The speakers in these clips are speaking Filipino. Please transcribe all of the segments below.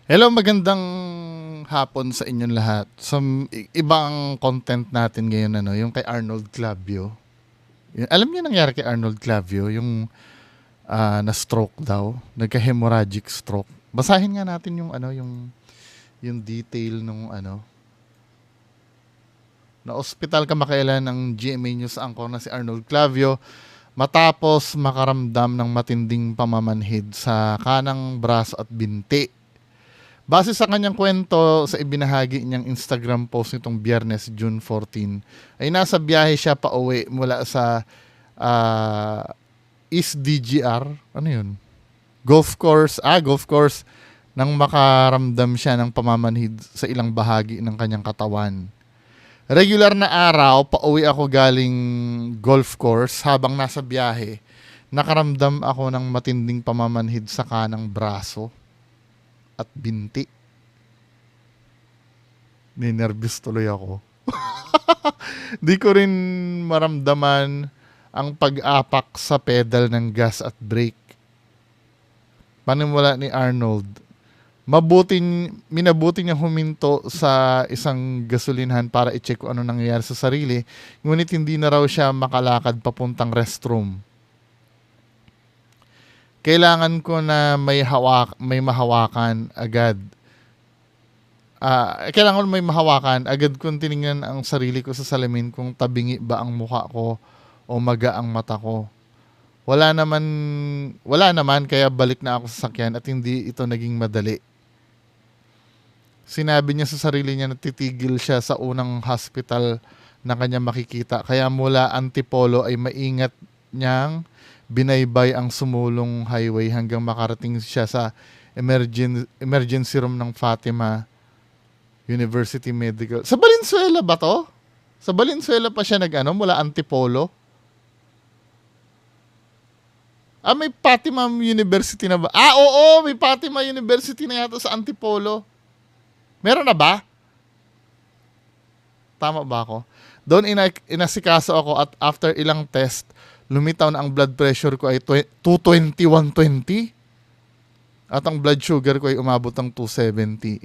Hello, magandang hapon sa inyong lahat. Ibang content natin ngayon, yung kay Arnold Clavio. Alam niyo nangyari kay Arnold Clavio, yung na-stroke daw, nagka-hemorrhagic stroke. Basahin nga natin yung detail nung na ospital kamakailan ng GMA News anchor na si Arnold Clavio matapos makaramdam ng matinding pamamanhid sa kanang braso at binti. Base sa kanyang kwento sa ibinahagi niyang Instagram post nitong Biyernes, June 14, ay nasa biyahe siya pa uwi mula sa ah, East DGR, ano yun? Golf course, nang makaramdam siya ng pamamanhid sa ilang bahagi ng kanyang katawan. Regular na araw, pauwi ako galing golf course habang nasa biyahe. Nakaramdam ako ng matinding pamamanhid sa kanang braso at binti. Ninervous tuloy ako. Di ko rin maramdaman ang pag-apak sa pedal ng gas at brake. Panimula ni Arnold. Minabuti niya huminto sa isang gasolinhan para i-check kung ano nangyayari sa sarili, ngunit hindi na raw siya makalakad papuntang restroom. Kailangan ko na may mahawakan agad. Kailangan ko may mahawakan. Agad kong tiningnan ang sarili ko sa salamin kung tabingi ba ang mukha ko o maga ang mata ko. Wala naman, wala naman kaya balik na ako sa sakyan at hindi ito naging madali. Sinabi niya sa sarili niya na titigil siya sa unang hospital na kanya makikita. Kaya mula Antipolo ay maingat niyang binaybay ang sumulong highway hanggang makarating siya sa emergency room ng Fatima University Medical. Sa Valenzuela ba to? Sa Valenzuela pa siya mula Antipolo? May Fatima University na ba? Oo, may Fatima University na yata sa Antipolo. Meron na ba? Tama ba ako? Doon inasikaso ako at after ilang test, lumitaw na ang blood pressure ko ay 220/120 at ang blood sugar ko ay umabot ng 270.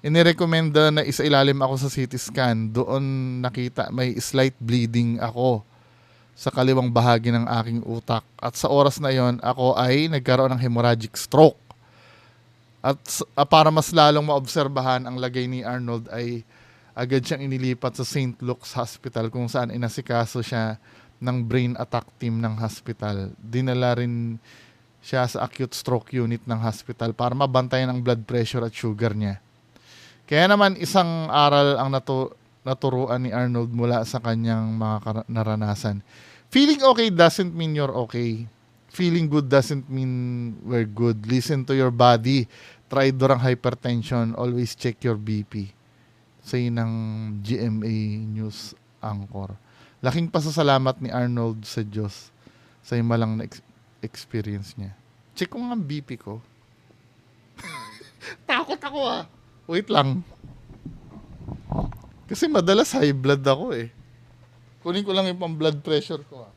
Inirekomenda na isailalim ako sa CT scan. Doon nakita may slight bleeding ako sa kaliwang bahagi ng aking utak. At sa oras na yon, ako ay nagkaroon ng hemorrhagic stroke. At para mas lalong maobserbahan ang lagay ni Arnold ay agad siyang inilipat sa St. Luke's Hospital kung saan inasikaso siya ng brain attack team ng hospital. Dinala rin siya sa acute stroke unit ng hospital para mabantayan ang blood pressure at sugar niya. Kaya naman isang aral ang naturuan ni Arnold mula sa kanyang mga naranasan. Feeling okay doesn't mean you're okay. Feeling good doesn't mean we're good. Listen to your body. Try durang hypertension. Always check your BP. Say ng GMA News anchor. Laking pasasalamat ni Arnold sa Diyos sa himalang na experience niya. Check ko nga ang BP ko. Takot ako Wait lang. Kasi madalas high blood ako eh. Kunin ko lang yung pang blood pressure ko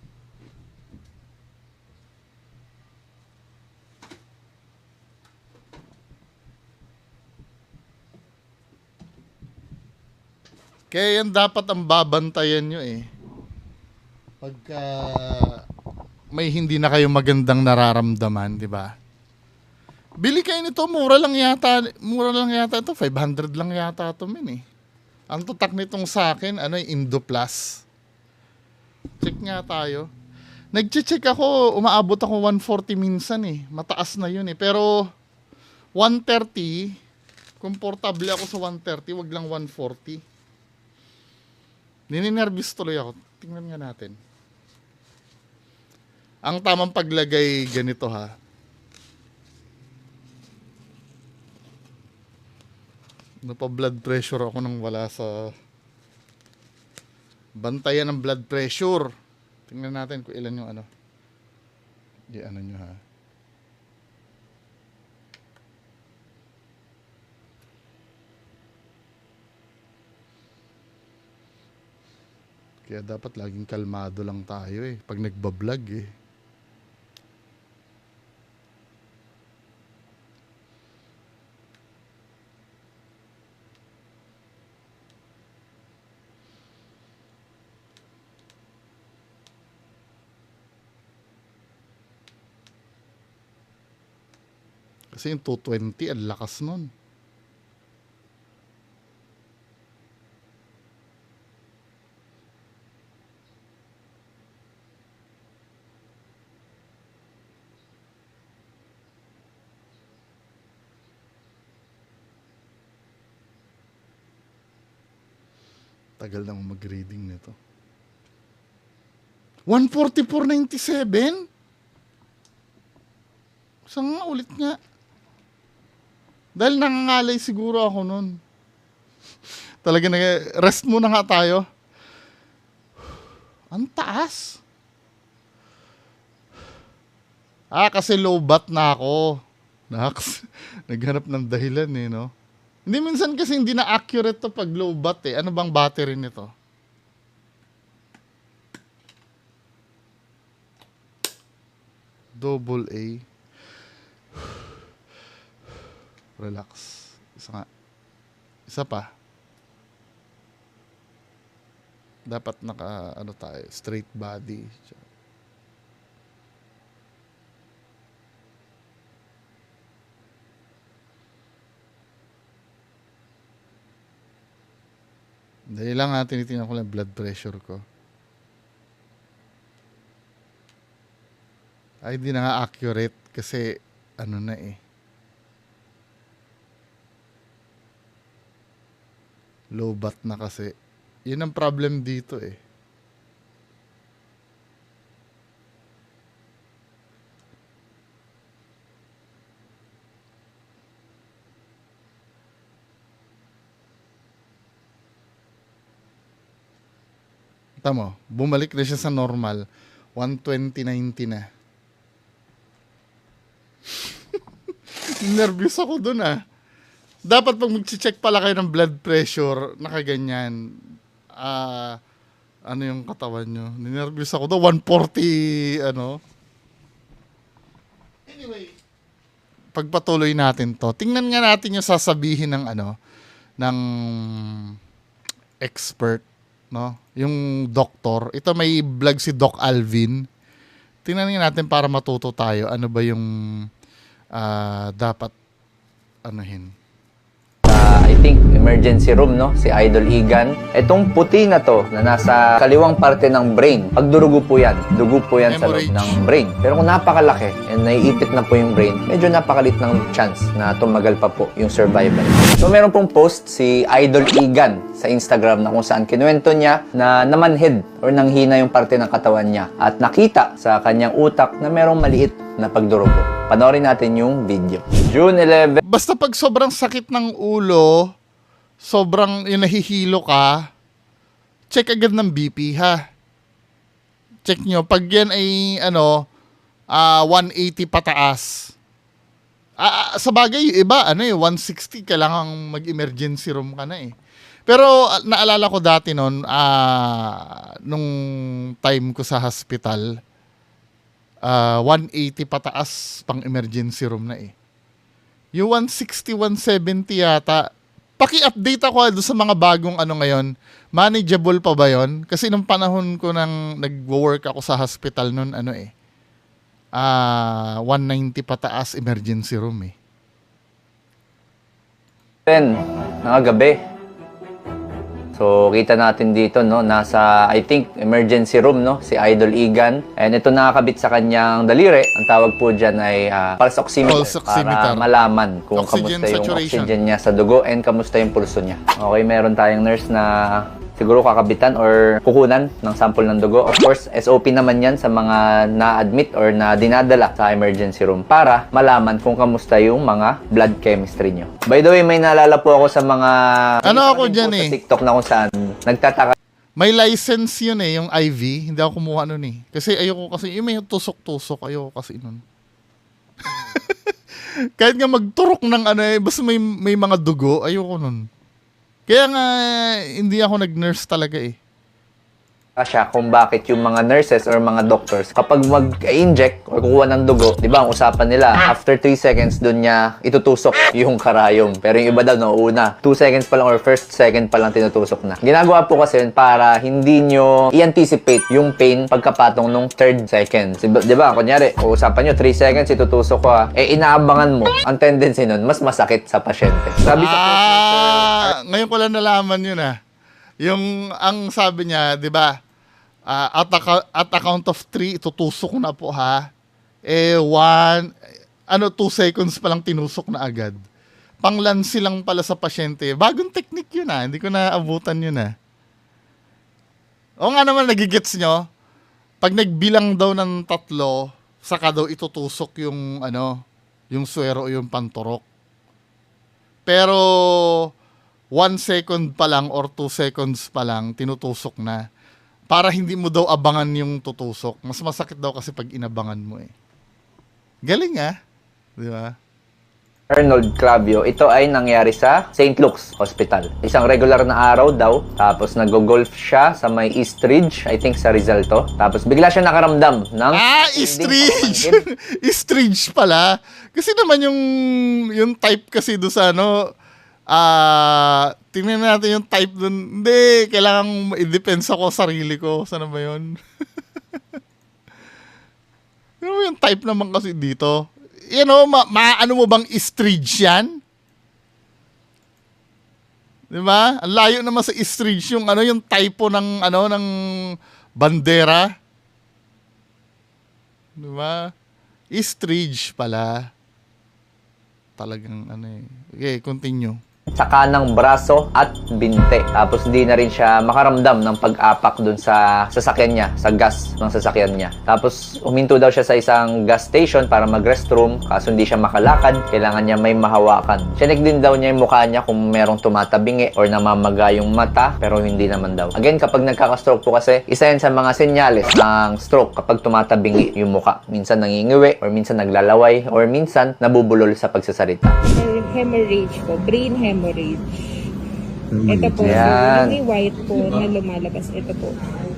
Kaya yan dapat ang babantayan nyo eh. Pagka may hindi na kayo magandang nararamdaman, di ba? Bili kayo nito, mura lang yata ito, 500 lang yata ito min eh. Ang tutak nitong sa akin, Indoplus. Check nga tayo. Nag-check ako, umaabot ako 140 minsan eh. Mataas na yun eh. Pero 130, komportable ako sa 130, wag lang 140. Nininervous tuloy ako. Tingnan nga natin. Ang tamang paglagay ganito Napa-blood pressure ako nang wala sa bantayan ng blood pressure. Tingnan natin kung ilan yung nyo Kaya dapat laging kalmado lang tayo eh pag nagbablog eh. Kasi yung 220, ang lakas nun. Tagal nang mag-reading nito. 144.97? Saan nga ulit nga? Dahil nangangalay siguro ako nun. Talaga na, rest muna nga tayo. Ang taas. Kasi low bat na ako. Naks, naghanap ng dahilan eh, no? Hindi, minsan kasi hindi na accurate to pag low bat eh. Ano bang battery nito? Double A. Relax. Isa nga. Isa pa. Dapat naka, ano tayo, straight body. Dahil lang tinitingnan ko lang blood pressure ko. Ay, hindi na nga accurate kasi ano na eh. Low bat na kasi. Yun ang problem dito eh. Tama, bumalik na siya sa normal. 120/90 na. Nervous ako dun ah. Dapat pag mag-check pala kayo ng blood pressure, nakaganyan. Ano yung katawan nyo? Ninervous ako doon. 140, ano. Anyway, pagpatuloy natin to. Tingnan nga natin yung sasabihin ng ano, ng expert, no? Yung doktor. Ito may vlog si Doc Alvin. Tingnan nga natin para matuto tayo. Ano ba yung dapat anuhin. I think emergency room, no? Si Idol Igan. Etong puti na to na nasa kaliwang parte ng brain. Pag durugo po yan. Dugo po yan sa loob ng brain. Pero kung napakalaki and naiipit na po yung brain, medyo napakalit ng chance na tumagal pa po yung survival. So meron pong post si Idol Igan sa Instagram na kung saan kinuwento niya na namanhid or nanghina yung parte ng katawan niya at nakita sa kanyang utak na merong maliit na pagdurugo. Panoorin natin yung video. June 11. Basta pag sobrang sakit ng ulo, sobrang yung nahihilo ka, check agad ng BP ha. Check nyo. Pag yan ay 180 pataas. Sa bagay, yung iba, 160, kailangan mag-emergency room ka na eh. Pero naalala ko dati noon, nung time ko sa hospital, 180 pataas pang emergency room na eh. Yung 160, 170 yata, paki-update ako doon sa mga bagong ngayon. Manageable pa ba yon? Kasi nung panahon ko nang nag-work ako sa hospital noon, 190 pataas emergency room eh. 10 ng gabi. So, kita natin dito, no, nasa, I think, emergency room, no, si Idol Igan. And ito nakakabit sa kanyang daliri. Ang tawag po dyan ay pulse oximeter, para malaman kung oxygen kamusta yung saturation. oxygen niya sa dugo and kamusta yung pulso niya. Okay, meron tayong nurse na siguro kakabitan or kukunan ng sample ng dugo. Of course, SOP naman yan sa mga na-admit or na dinadala sa emergency room para malaman kung kamusta yung mga blood chemistry nyo. By the way, may naalala po ako sa mga ako dyan sa TikTok na kung saan nagtataka. May license yun eh, yung IV. Hindi ako kumuha nun eh. Kasi ayoko kasi, yung may tusok-tusok, ayoko kasi nun. Kahit nga magturok ng basta may mga dugo, ayoko nun. Kaya nga, hindi ako nag-nurse talaga eh. siya kung bakit yung mga nurses or mga doctors kapag mag-inject or kukuha ng dugo, di ba, ang usapan nila, after 3 seconds dun niya itutusok yung karayom. Pero yung iba daw, nauuna. 2 seconds pa lang or first second pa lang tinutusok na. Ginagawa po kasi yun para hindi nyo i-anticipate yung pain pagkapatong nung 3rd seconds. Di ba, kunyari, usapan nyo, 3 seconds itutusok ko inaabangan mo. Ang tendency nun, mas masakit sa pasyente. Sabi sa ngayon ko lang nalaman yun Yung, ang sabi niya, di ba, at a count of 3, itutusok ko na po 2 seconds pa lang tinusok na agad. Panglansi lang pala sa pasyente. Bagong technique yun hindi ko na abutan yun O nga naman, nagigets nyo, pag nagbilang daw ng 3, saka daw itutusok yung, yung swero o yung panturok. Pero, 1 second pa lang or 2 seconds pa lang, tinutusok na. Para hindi mo daw abangan yung tutusok. Mas masakit daw kasi pag inabangan mo Galing di ba? Arnold Clavio, ito ay nangyari sa St. Luke's Hospital. Isang regular na araw daw, tapos nag-golf siya sa may East Ridge, I think sa Rizal to. Tapos bigla siya nakaramdam ng... East Ridge! East Ridge pala. Kasi naman yung type kasi doon sa tingnan natin yung type dun. Hindi, kailangan i-depends ako sa sarili ko. Sana ba yun? Ano yung type naman kasi dito? Ano mo bang Eastridge yan? Diba? Ang layo naman sa Eastridge yung yung typo ng ng bandera. Diba? Eastridge pala. Talagang Okay, continue. Sa kanang braso at binte. Tapos di na rin siya makaramdam ng pag-apak dun sa sasakyan niya, sa gas ng sasakyan niya. Tapos huminto daw siya sa isang gas station para mag-restroom, kaso hindi siya makalakad, kailangan niya may mahawakan. Chinek din daw niya yung mukha niya kung merong tumatabingi or namamaga yung mata, pero hindi naman daw. Again, kapag nagkaka-stroke po kasi, isa yan sa mga senyales ng stroke kapag tumatabingi yung mukha. Minsan nangingiwi, or minsan naglalaway, or minsan nabubulol sa pagsasalita. Hemorrhage po, brain hemorrhage. Ito po, Yan. yung white po na lumalabas. Ito po.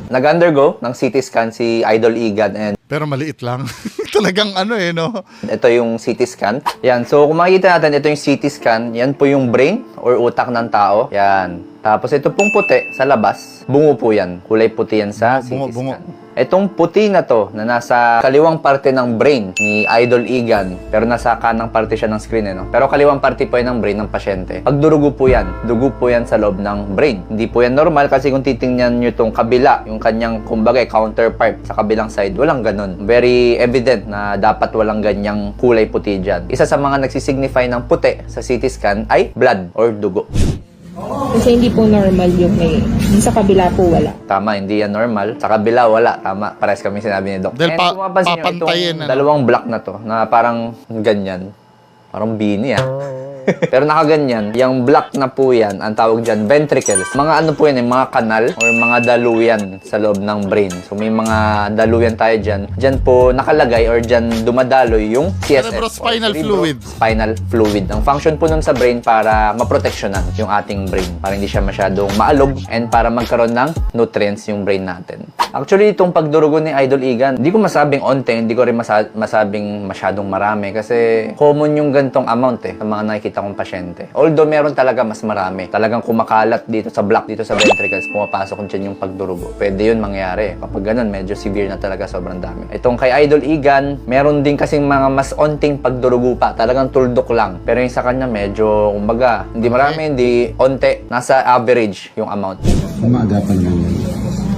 Nag-undergo ng CT scan si Idol Igan and Pero maliit lang. Talagang ito yung CT scan. Yan. So, kung makikita natin, ito yung CT scan. Yan po yung brain or utak ng tao. Yan. Tapos, ito pong puti sa labas. Bungo po yan. Kulay puti yan sa CT scan. Itong puti na to, na nasa kaliwang parte ng brain ni Idol Igan, pero nasa kanang parte siya ng screen, Pero kaliwang parte po yan ng brain ng pasyente. Pag durugo po yan sa loob ng brain. Hindi po yan normal kasi kung titingnan nyo itong kabila, yung kanyang, kumbaga, counterpart sa kabilang side, walang ganun. Very evident na dapat walang ganyang kulay puti dyan. Isa sa mga nagsisignify ng puti sa CT scan ay blood or dugo. Kasi hindi po normal yung yung sa kabila po wala. Tama, hindi yan normal. Sa kabila, wala. Tama, parehas kami sinabi ni Doc. Dahil And kung mapansin nyo, papantayin, itong dalawang block na to, na parang ganyan. Parang bini, Pero nakaganyan, yung black na po yan, ang tawag dyan, ventricles. Mga po yan, mga kanal or mga daluyan sa loob ng brain. So may mga daluyan tayo dyan. Dyan po nakalagay or dyan dumadaloy yung CSF. Cerebrospinal fluid. Spinal fluid. Ang function po nun sa brain para maproteksyonan yung ating brain. Para hindi siya masyadong maalog and para magkaroon ng nutrients yung brain natin. Actually, itong pagdurugo ni Idol Igan, hindi ko masabing onte, hindi ko rin masabing masyadong marami kasi common yung gantong amount sa mga nakikita kong pasyente. Although meron talaga mas marami. Talagang kumakalat dito sa block, dito sa ventricles, pumapasok dyan yung pagdurugo. Pwede yun mangyari. Kapag ganun, medyo severe na talaga, sobrang dami. Itong kay Idol Igan, meron din kasing mga mas onting pagdurugo pa. Talagang tuldok lang. Pero yung sa kanya, medyo, kumbaga, hindi marami, hindi onte. Nasa average yung amount. Maagapan lang yan.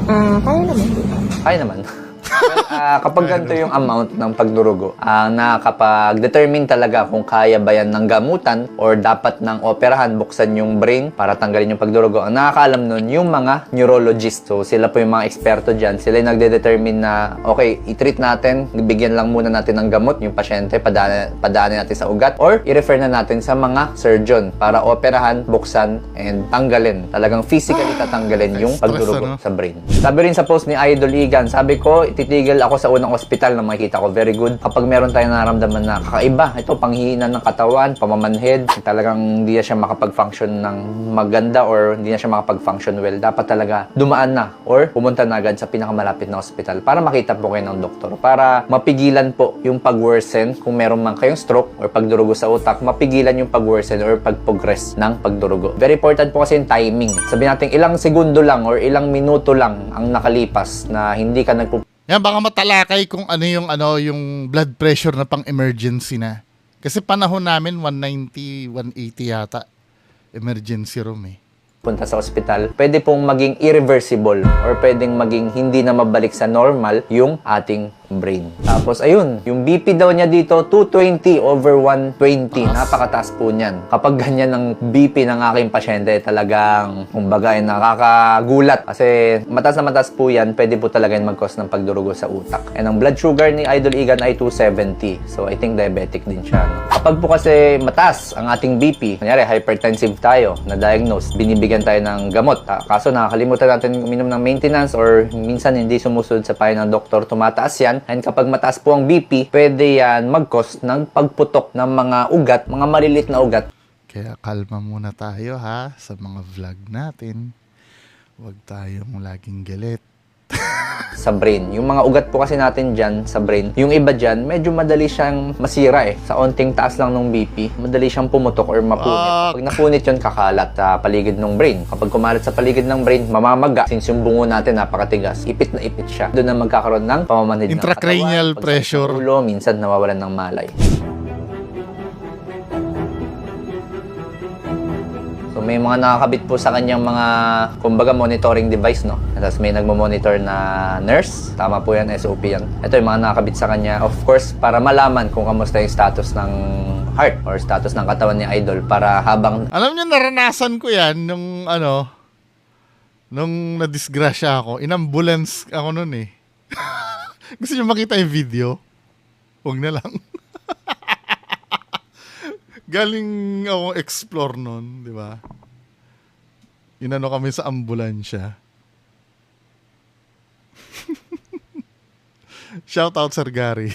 Kaya naman po. Kaya naman. Well, kapag ganito yung amount ng pagdurugo, nakakapag-determine talaga kung kaya ba yan ng gamutan or dapat ng operahan, buksan yung brain para tanggalin yung pagdurugo. Ang nakakaalam nun, yung mga neurologist. So, sila po yung mga eksperto dyan. Sila yung nagde-determine na, okay, i-treat natin, bigyan lang muna natin ng gamot yung pasyente, padaanin natin sa ugat, or i-refer na natin sa mga surgeon para operahan, buksan, and tanggalin. Talagang physically tatanggalin yung pagdurugo sa brain. Sabi rin sa post ni Idol Igan, sabi ko, tumitigil ako sa unang ospital na makikita ko. Very good. Kapag meron tayong nararamdaman na kakaiba, ito, panghihina ng katawan, pamamanhid, talagang hindi na siya makapag-function ng maganda or hindi na siya makapag-function well, dapat talaga dumaan na or pumunta na agad sa pinakamalapit na ospital para makita po kayo ng doktor. Para mapigilan po yung pag-worsen kung meron man kayong stroke or pagdurugo sa utak, mapigilan yung pag-worsen or pag-progress ng pagdurugo. Very important po kasi yung timing. Sabihin natin ilang segundo lang or ilang minuto lang ang nakalipas na hindi ka Yan, baka matalakay kung yung blood pressure na pang emergency na. Kasi panahon namin 190, 180 yata emergency room eh. punta sa ospital, pwede pong maging irreversible or pwedeng maging hindi na mabalik sa normal yung ating brain. Tapos ayun, yung BP daw niya dito 220/120. Napakataas po niyan. Kapag ganyan ang BP ng aking pasyente, talagang kumbaga ay nakakagulat kasi mataas po yan, pwede po talaga yan mag-cause ng pagdurugo sa utak. And ang blood sugar ni Idol Igan ay 270. So I think diabetic din siya. No? Kapag po kasi mataas ang ating BP, kunyari hypertensive tayo, na-diagnose, binibigyan tayo ng gamot. Kaso nakakalimutan natin uminom ng maintenance or minsan hindi sumusunod sa payo ng doktor, tumataas yan. And kapag mataas po ang BP, pwede yan mag-cause ng pagputok ng mga ugat, mga malilit na ugat. Kaya kalma muna tayo ha sa mga vlog natin. Huwag tayong laging galit. Sa brain. Yung mga ugat po kasi natin dyan sa brain, yung iba dyan, medyo madali siyang masira eh. Sa onting taas lang ng BP, madali siyang pumutok or mapunit. Pag napunit yun, kakalat sa paligid ng brain. Kapag kumalat sa paligid ng brain, mamamaga. Since yung bungo natin napakatigas, ipit na ipit siya. Doon na magkakaroon ng pamamanhid ng Intracranial katawan, pressure. Ulo, minsan nawawalan ng malay. So may mga nakakabit po sa kanyang mga, kumbaga, monitoring device, no? Tapos may nagmo-monitor na nurse. Tama po yan, SOP yan. Ito yung mga nakakabit sa kanya. Of course, para malaman kung kamusta yung status ng heart or status ng katawan ni Idol para habang... Alam niyo, naranasan ko yan nung nung nadisgrasya ako. In-ambulance ako nun eh. Gusto niyo makita yung video? Huwag na lang. Galing ako explore nun, di ba? Inano kami sa ambulansya. Shout out Sir Gary.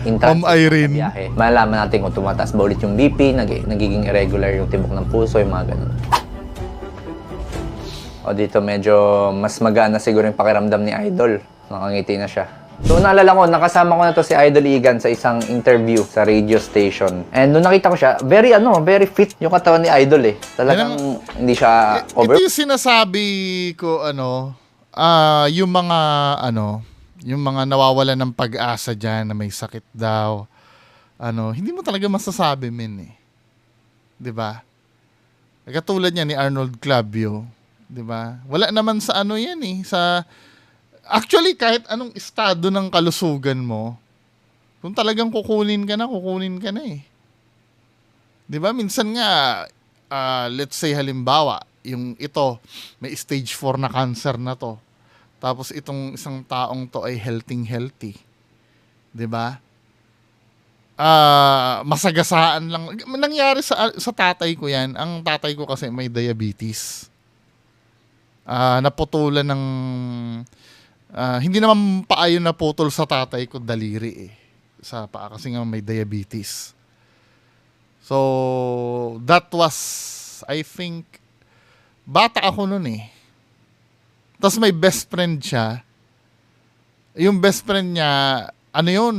Ma'am Irene. Biyahe. Malaman natin kung tumataas ba ulit yung BP, nagiging irregular yung tibok ng puso, yung mga ganun. O dito medyo mas magaan na siguro yung pakiramdam ni Idol. Nakangiti na siya. So naalala ko, nakasama ko na to si Idol Igan sa isang interview sa radio station. And nung nakita ko siya, very fit yung katawan ni Idol eh. Talagang hindi siya over. Ito yung sinasabi ko, yung mga, yung mga nawawalan ng pag-asa dyan na may sakit daw. Hindi mo talaga masasabi, men eh. 'Di ba? Katulad niya ni Arnold Clavio, 'di ba? Wala naman sa yan eh, sa actually, kahit anong estado ng kalusugan mo, kung talagang kukunin ka na eh. Diba? Minsan nga, let's say halimbawa, yung ito, may stage 4 na cancer na to. Tapos itong isang taong to ay healthy. Diba? Masagasaan lang. Nangyari sa tatay ko yan. Ang tatay ko kasi may diabetes. Naputulan ng... hindi naman paa yun naputol sa tatay ko, daliri eh. Sa paa kasi nga may diabetes. So, that was, I think, bata ako nun eh. Tapos may best friend siya. Yung best friend niya,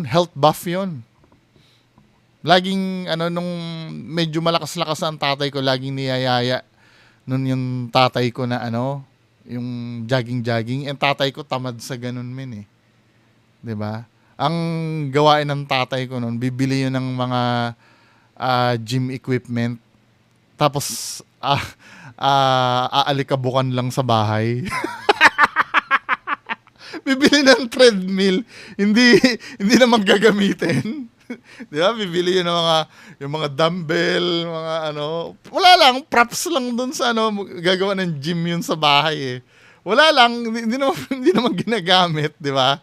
health buff yun. Laging, nung medyo malakas-lakas ang tatay ko, laging niyayaya nun yung tatay ko na yung jogging. And tatay ko tamad sa ganun men eh. 'Di ba? Ang gawain ng tatay ko noon, bibili yun ng mga gym equipment. Tapos aalikabukan lang sa bahay. Bibili ng treadmill, hindi naman gagamitin. 'Di ba? Bibili yun ng yung mga dumbbell, mga wala lang, props lang doon sa gagawa ng gym yun sa bahay eh. Wala lang, hindi naman ginagamit, 'di ba?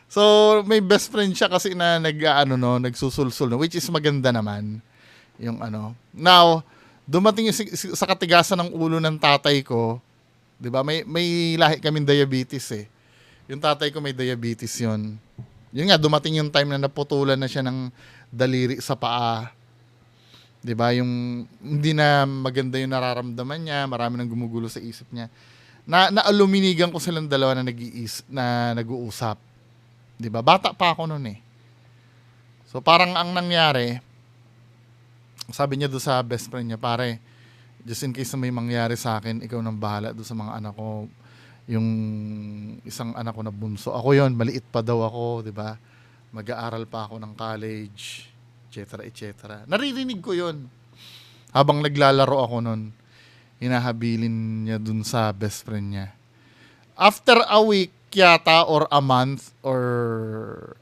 So, may best friend siya kasi na nagsusulsul, which is maganda naman. Yung Now, dumating yung sa katigasan ng ulo ng tatay ko, 'di ba? May lahi kaming diabetes eh. Yung tatay ko may diabetes yun. Yun nga, dumating yung time na naputulan na siya ng daliri sa paa. 'Di ba? Yung hindi na maganda yung nararamdaman niya, marami nang gumugulo sa isip niya. Naaluminigan ko silang dalawa na nag-uusap. 'Di ba? Bata pa ako noon eh. So parang ang nangyari, sabi niya doon sa best friend niya, pare, just in case na may mangyari sa akin, ikaw nang bahala doon sa mga anak ko. Yung isang anak ko na bunso. Ako yon, maliit pa daw ako, 'di ba? Mag-aaral pa ako ng college, etc., etc. Naririnig ko yon. Habang naglalaro ako noon, hinahabilin niya dun sa best friend niya. After a week yata or a month or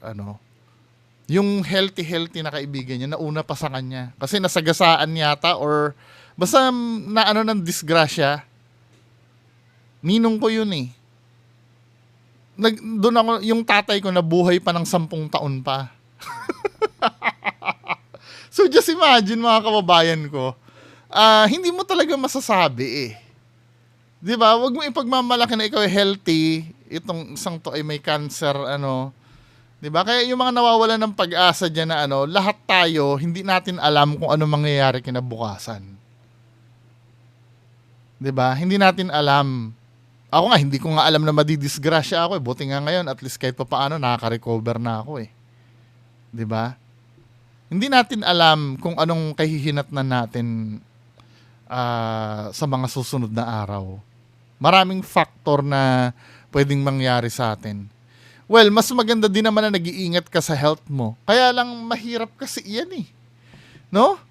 ano, yung healthy na kaibigan niya nauna pa sa kanya. Kasi nasagasaan yata or basta na ano ng disgrasya. Ninong ko yun eh. Doon ako, yung tatay ko nabuhay pa ng 10 taon pa. So just imagine mga kababayan ko, hindi mo talaga masasabi eh. 'Di ba? Huwag mo ipagmamalaki na ikaw ay healthy, itong isang to ay may cancer, ano. 'Di ba? Kaya yung mga nawawalan ng pag-asa diyan na ano, lahat tayo hindi natin alam kung ano mangyayari kinabukasan. 'Di ba? Hindi natin alam. Ako nga, hindi ko nga alam na madidisgrasya ako eh. Buti nga ngayon, at least kahit pa paano, nakaka-recover na ako eh. 'Di ba? Hindi natin alam kung anong kahihinatnan natin sa mga susunod na araw. Maraming factor na pwedeng mangyari sa atin. Well, mas maganda din naman na nag-iingat ka sa health mo. Kaya lang mahirap kasi iyan eh. No?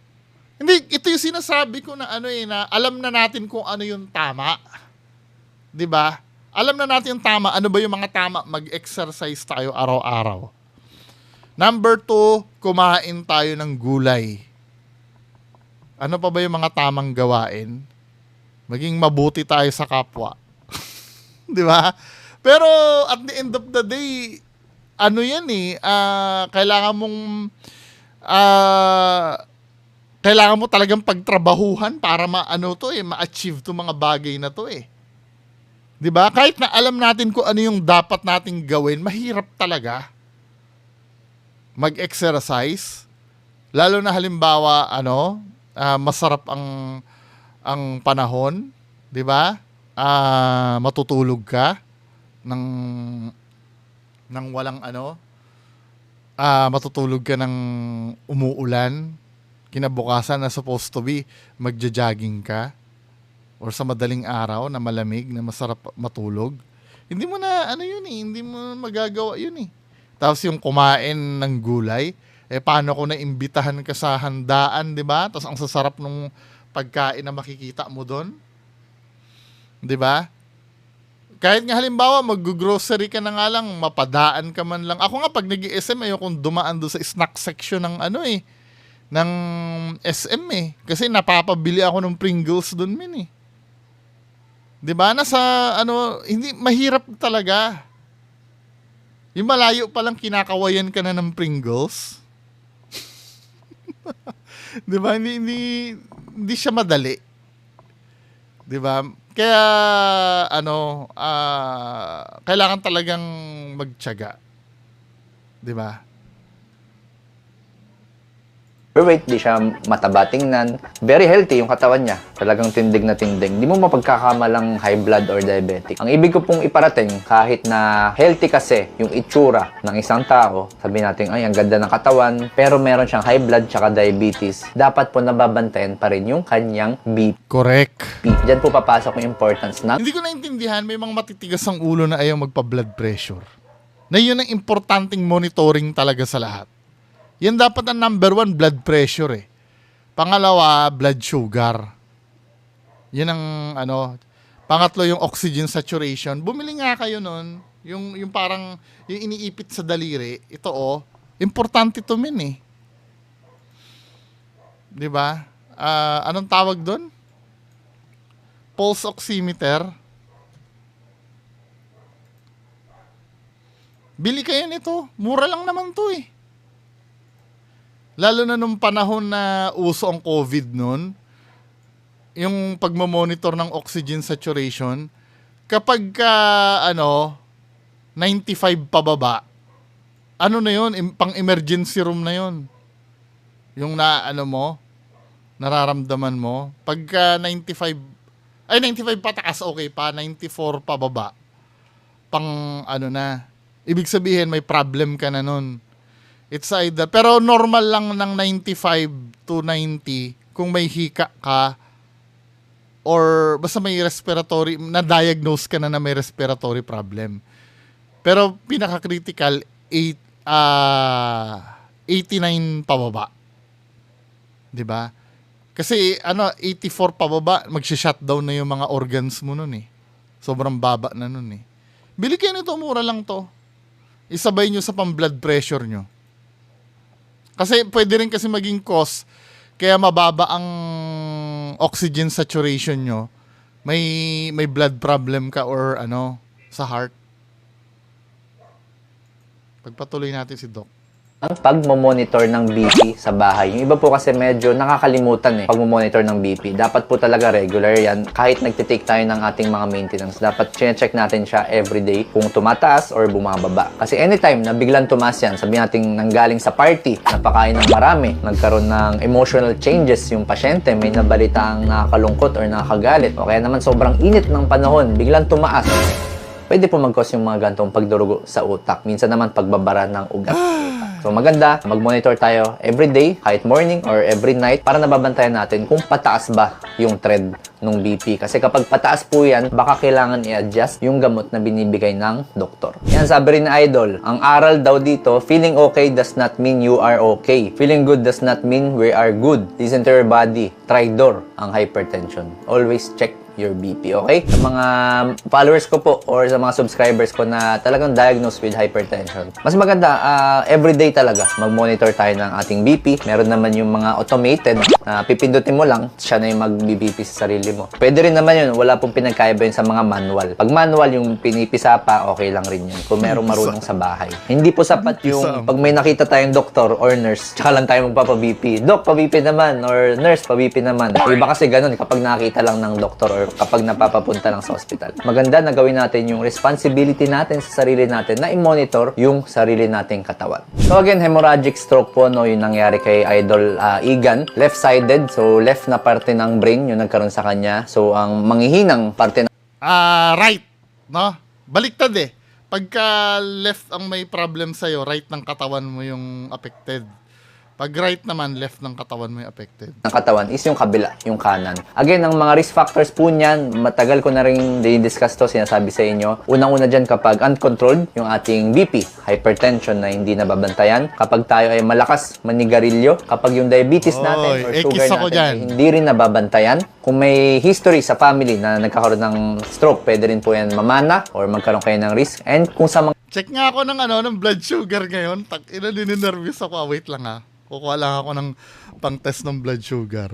Hindi, ito yung sinasabi ko na ano eh, na alam na natin kung ano yung tama. 'Di ba? Alam na natin yung tama. Ano ba yung mga tama? Mag-exercise tayo araw-araw. Number 2, kumain tayo ng gulay. Ano pa ba yung mga tamang gawain? Maging mabuti tayo sa kapwa. 'Di ba? Pero at the end of the day, ano yan eh, kailangan mo talagang pagtrabahuhan para ma-achieve to mga bagay na to eh. 'Di ba? Kahit na alam natin kung ano yung dapat nating gawin, mahirap talaga mag-exercise. Lalo na halimbawa, masarap ang panahon, 'di ba? Matutulog ka ng walang matutulog ka ng umuulan. Kinabukasan na supposed to be magja-jogging ka. Or sa madaling araw na malamig, na masarap matulog, hindi mo na hindi mo magagawa yun eh. Tapos yung kumain ng gulay, paano kung naimbitahan ka sa handaan, di ba? Tapos ang sasarap nung pagkain na makikita mo doon. Di ba? Kahit nga halimbawa, mag-grocery ka na nga lang, mapadaan ka man lang. Ako nga, pag nag-SM, ayokong dumaan doon sa snack section ng ng SM eh. Kasi napapabili ako ng Pringles doon min eh. 'Di ba? Hindi mahirap talaga. Yung malayo pa lang kinakawayan ka na ng Pringles. 'Di ba? Hindi siya madali. 'Di ba? Kaya kailangan talagang magtiyaga. 'Di ba? Overweight, di siya mataba tingnan. Very healthy yung katawan niya. Talagang tindig na tindig. Di mo mapagkakamalang high blood or diabetic. Ang ibig ko pong iparating, kahit na healthy kasi yung itsura ng isang tao, sabi natin, ay, ang ganda ng katawan, pero meron siyang high blood tsaka diabetes, dapat po nababantayan pa rin yung kanyang BP. Correct. Diyan po papasok yung importance na Hindi ko naintindihan, may mga matitigas ang ulo na ayaw magpa-blood pressure. Na yun ang importanteng monitoring talaga sa lahat. Yan dapat ang number 1, blood pressure eh. Pangalawa, blood sugar. Yan ang Pangatlo, yung oxygen saturation. Bumili nga kayo nun. Yung parang, yung iniipit sa daliri. Ito importante to eh. 'Di ba? Anong tawag doon? Pulse oximeter. Bili kayo nito. Mura lang naman to eh. Lalo na nung panahon na uso ang COVID nun, yung pagmamonitor ng oxygen saturation, kapag 95 pababa, ano na yun? Pang emergency room na yun. Yung nararamdaman mo. Pagka 95 pataas, okay pa. 94 pababa. Pang ibig sabihin may problem ka na nun. It's either, pero normal lang ng 95 to 90 kung may hika ka or basta may respiratory, na-diagnose ka na may respiratory problem. Pero pinaka-critical, 89 pababa. 'Di ba? Kasi 84 pababa, magsi-shutdown na yung mga organs mo nun eh. Sobrang baba na nun eh. Bili kayo nito, mura lang to. Isabay nyo sa pang-blood pressure nyo. Kasi pwede rin kasi maging cause, kaya mababa ang oxygen saturation nyo, may blood problem ka or sa heart. Pagpatuloy natin si Doc. Ang pagmomonitor ng BP sa bahay. Yung iba po kasi medyo nakakalimutan pagmomonitor ng BP. Dapat po talaga regular yan. Kahit nagtitake tayo ng ating mga maintenance, dapat check natin siya everyday kung tumataas or bumababa. Kasi anytime na biglang tumaas yan, sabi natin nanggaling sa party, napakain ng marami, nagkaroon ng emotional changes yung pasyente, may nabalitang nakakalungkot or nakakagalit, o kaya naman sobrang init ng panahon, biglang tumaas. Pwede po mag-cause yung mga gantong pagdurugo sa utak. Minsan naman pagbabara ng ugat sa utak. So maganda, mag-monitor tayo every day, kahit morning or every night, para nababantayan natin kung pataas ba yung trend ng BP. Kasi kapag pataas po yan, baka kailangan i-adjust yung gamot na binibigay ng doktor. Yan, sabi rin ni Idol, ang aral daw dito, feeling okay does not mean you are okay. Feeling good does not mean we are good. Listen to your body. Tridor ang hypertension. Always check your BP, okay? Sa mga followers ko po or sa mga subscribers ko na talagang diagnosed with hypertension, mas maganda, everyday talaga, mag-monitor tayo ng ating BP. Meron naman yung mga automated na pipindutin mo lang, siya na yung mag-BP sa sarili mo. Pwede rin naman yun, wala pong pinagkaiba yun sa mga manual. Pag manual, yung pinipisa pa, okay lang rin yun. Kung merong marunong sa bahay. Hindi po sapat yung pag may nakita tayong doktor or nurse, tsaka lang tayo magpapa-BP. Dok, pa-BP naman, or nurse, pa-BP naman. O iba kasi ganun, kapag nakita lang ng doktor or kapag napapapunta lang sa ospital. Maganda na gawin natin yung responsibility natin sa sarili natin na i-monitor yung sarili nating katawan. So again, hemorrhagic stroke po, yung nangyari kay Idol Igan. Left-sided, so left na parte ng brain yung nagkaroon sa kanya. So ang manghihinang parte Right, no? Baliktad eh. Pagka left ang may problem sa'yo, right ng katawan mo yung affected. Pag right naman, left ng katawan mo yung affected. ng katawan is yung kabila, yung kanan. Again, ang mga risk factors po niyan, matagal ko na rin dinidiscuss to, sinasabi sa inyo. Unang-una dyan kapag uncontrolled, yung ating BP, hypertension na hindi nababantayan. Kapag tayo ay malakas manigarilyo, kapag yung diabetes natin or sugar natin ay hindi rin nababantayan. Kung may history sa family na nagkakaroon ng stroke, pwede rin po yan mamana or magkaroon kayo ng risk. And kung sa mga Check nga ako ng blood sugar ngayon. Ina, ninervous ako. Wait lang ha. Kukuha lang ako ng pang-test ng blood sugar.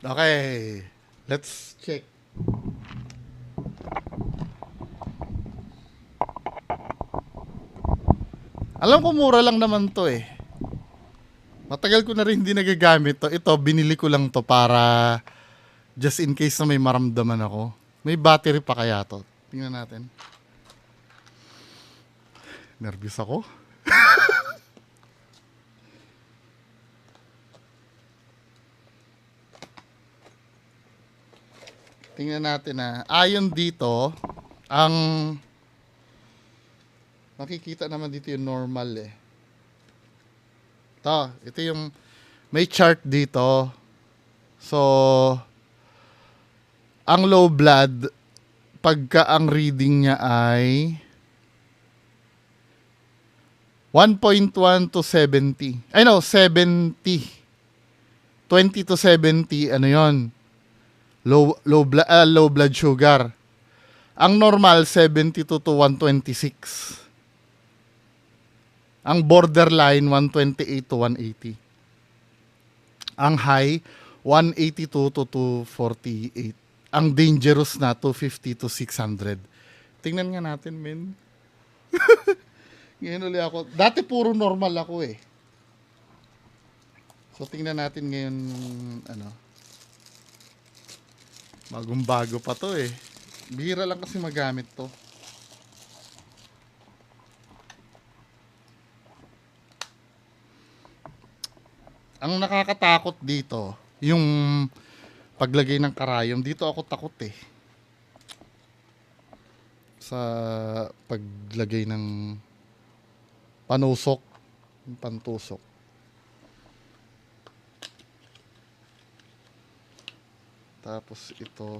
Okay. Let's check. Alam ko mura lang naman to eh. Matagal ko na rin hindi nagagamit to. Ito, binili ko lang to para just in case na may maramdaman ako. May battery pa kaya to? Tingnan natin. Nervous ako. Tingnan natin na. Ayon dito, ang makikita naman dito yung normal eh. Ito yung may chart dito. So, ang low blood, pagka ang reading niya ay 1.1 to 70. Ay no, 70. 20 to 70, ano yon? Low blood sugar. Ang normal 72 to 126. Ang borderline 128 to 180. Ang high 182 to 248. Ang dangerous na 250 to 600. Tingnan nga natin, men. Ngayon ulit ako. Dati puro normal ako eh. So tingnan natin ngayon Bagong-bago pa to eh. Bihira lang kasi magamit to. Ang nakakatakot dito, yung paglagay ng karayom. Dito ako takot eh. Sa paglagay ng panusok, yung pantusok. Tapos ito.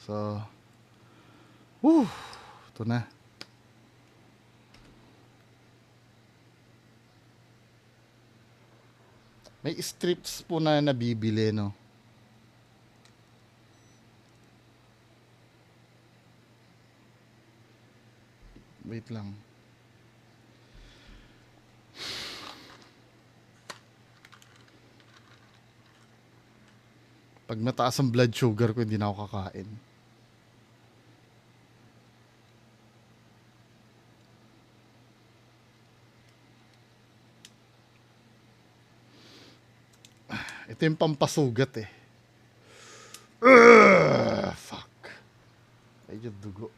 So, ito na. May strips po na nabibili, no? Wait lang. Pag mataas ang blood sugar ko, hindi na ako kakain. Ito yung pampasugat eh. Fuck. Ay, yung dugo.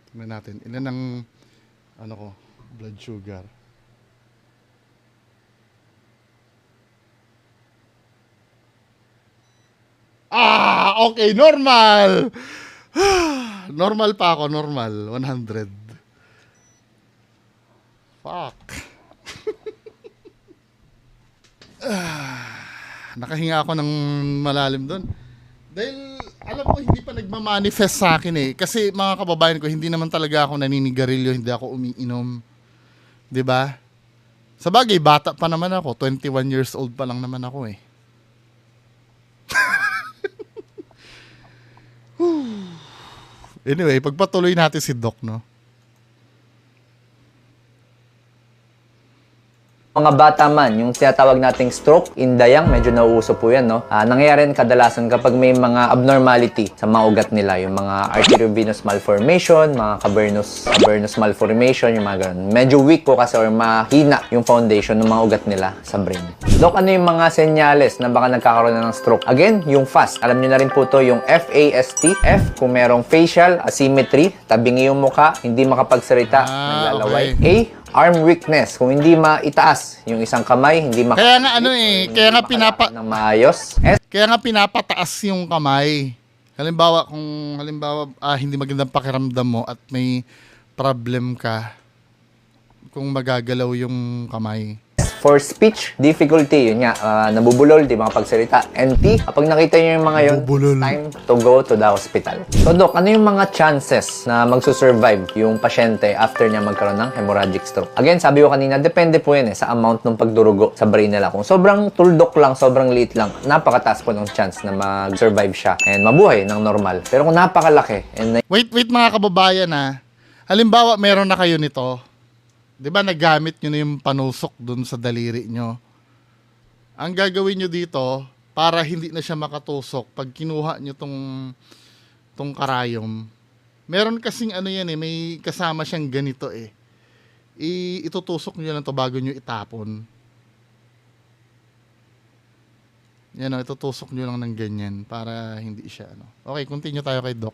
Tingnan natin. Ilan ang ano ko, blood sugar. Okay, normal. Normal pa ako, normal. 100. Fuck. Nakahinga ako ng malalim doon. Dahil, alam ko, hindi pa nagmamanifest sa akin eh. Kasi mga kababayan ko, hindi naman talaga ako naninigarilyo, hindi ako umiinom. 'Di ba? Sa bagay, bata pa naman ako. 21 years old pa lang naman ako eh. Anyway, pagpatuloy natin si Doc, no? Mga bata man, yung tinatawag nating stroke, indayang, medyo nauuso po yan, no? Nangyayari kadalasan kapag may mga abnormality sa mga ugat nila, yung mga arteriovenous malformation, mga cavernous malformation, yung mga ganun. Medyo weak po kasi or mahina yung foundation ng mga ugat nila sa brain. Dok, ano yung mga senyales na baka nagkakaroon na ng stroke? Again, yung FAST. Alam nyo na rin po to yung FAST. F, kung merong facial asymmetry, tabingi yung muka, hindi makapagsalita, naglalaway. Okay. A, arm weakness, kung hindi maitaas yung isang kamay, hindi Kaya nga ano eh, kaya nga ng maayos. kaya nga pinapataas yung kamay. Halimbawa kung hindi magandang pakiramdam mo at may problem ka kung magagalaw yung kamay. For speech difficulty, yun nga, nabubulol, di makapagsalita. And T, kapag nakita nyo yung mga yun, Nabubulol. time to go to the hospital. So, Doc, ano yung mga chances na magsusurvive yung pasyente after niya magkaroon ng hemorrhagic stroke? Again, sabi ko kanina, depende po yun sa amount ng pagdurugo sa brain nila. Kung sobrang tuldok lang, sobrang liit lang, napakataas po ng chance na mag-survive siya and mabuhay ng normal. Pero kung napakalaki, and Wait mga kababayan ha. Halimbawa meron na kayo nito. 'Di ba nagamit niyo na yung panusok dun sa daliri nyo? Ang gagawin nyo dito para hindi na siya makatusok pag kinuha nyo tong karayom. Meron kasing ano yan eh, may kasama siyang ganito eh. Itutusok nyo lang to bago nyo itapon. Yan o, itutusok nyo lang ng ganyan para hindi siya ano. Okay, continue tayo kay Doc.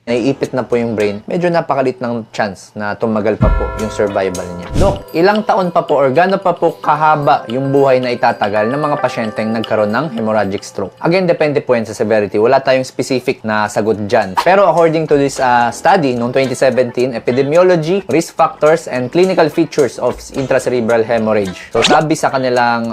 naiipit na po yung brain, medyo napakalit ng chance na tumagal pa po yung survival niya. Dok, ilang taon pa po or gaano pa po kahaba yung buhay na itatagal ng mga pasyenteng nagkaroon ng hemorrhagic stroke? Again, depende po yan sa severity. Wala tayong specific na sagot dyan. Pero according to this study noong 2017, Epidemiology, Risk Factors, and Clinical Features of Intracerebral Hemorrhage. So sabi sa kanilang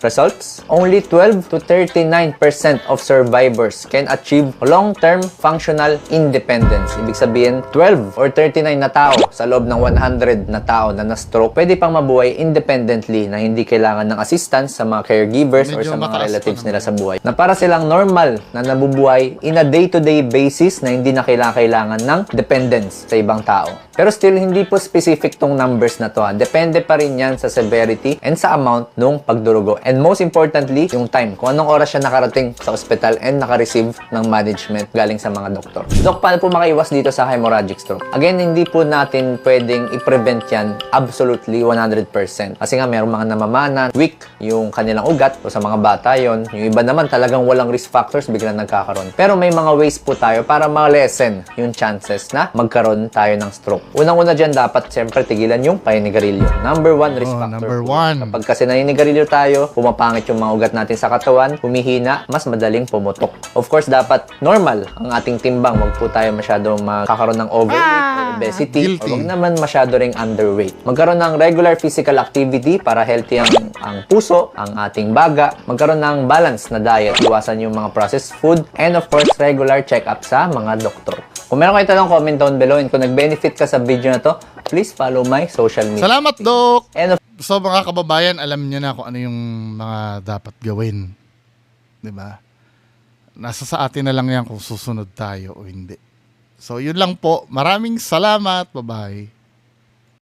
results, only 12 to 39% of survivors can achieve long-term functional independence. independence. Ibig sabihin, 12 or 39 na tao sa loob ng 100 na tao na na-stroke, pwede pang mabuhay independently na hindi kailangan ng assistance sa mga caregivers or Medyo sa mga mataas relatives pa nila sa buhay. Na para silang normal na nabubuhay in a day-to-day basis na hindi na kailangan ng dependence sa ibang tao. Pero still, hindi po specific tong numbers na to. Depende pa rin yan sa severity and sa amount nung pagdurugo. And most importantly, yung time. Kung anong oras siya nakarating sa ospital and naka-receive ng management galing sa mga doktor. Dok, paano po makaiwas dito sa hemorrhagic stroke? Again, hindi po natin pwedeng i-prevent yan absolutely 100%. Kasi nga, mayroong mga namamanan, weak yung kanilang ugat o sa mga bata yon. Yung iba naman talagang walang risk factors, biglang nagkakaroon. Pero may mga ways po tayo para ma-lessen yung chances na magkaroon tayo ng stroke. Unang-una dyan, dapat siyempre tigilan yung paninigarilyo. Number 1 risk factor. Number po. 1. Kapag kasi naninigarilyo tayo, pumapangit yung mga ugat natin sa katawan, humihina, mas madaling pumutok. Of course, dapat normal ang ating timbang. Huwag po tayo masyadong makakaroon ng overweight or obesity. Guilty. O huwag naman masyado ring underweight. Magkaroon ng regular physical activity para healthy ang puso, ang ating baga. Magkaroon ng balance na diet. Iwasan yung mga processed food. And of course, regular check-up sa mga doktor. Kung meron kayo tanong, comment down below. And kung nag-benefit ka sa video na to, please follow my social media. Salamat, Dok! And of So mga kababayan, alam niyo na kung ano yung mga dapat gawin. 'Di ba? Nasa sa atin na lang yan kung susunod tayo o hindi. So yun lang po. Maraming salamat. Bye-bye.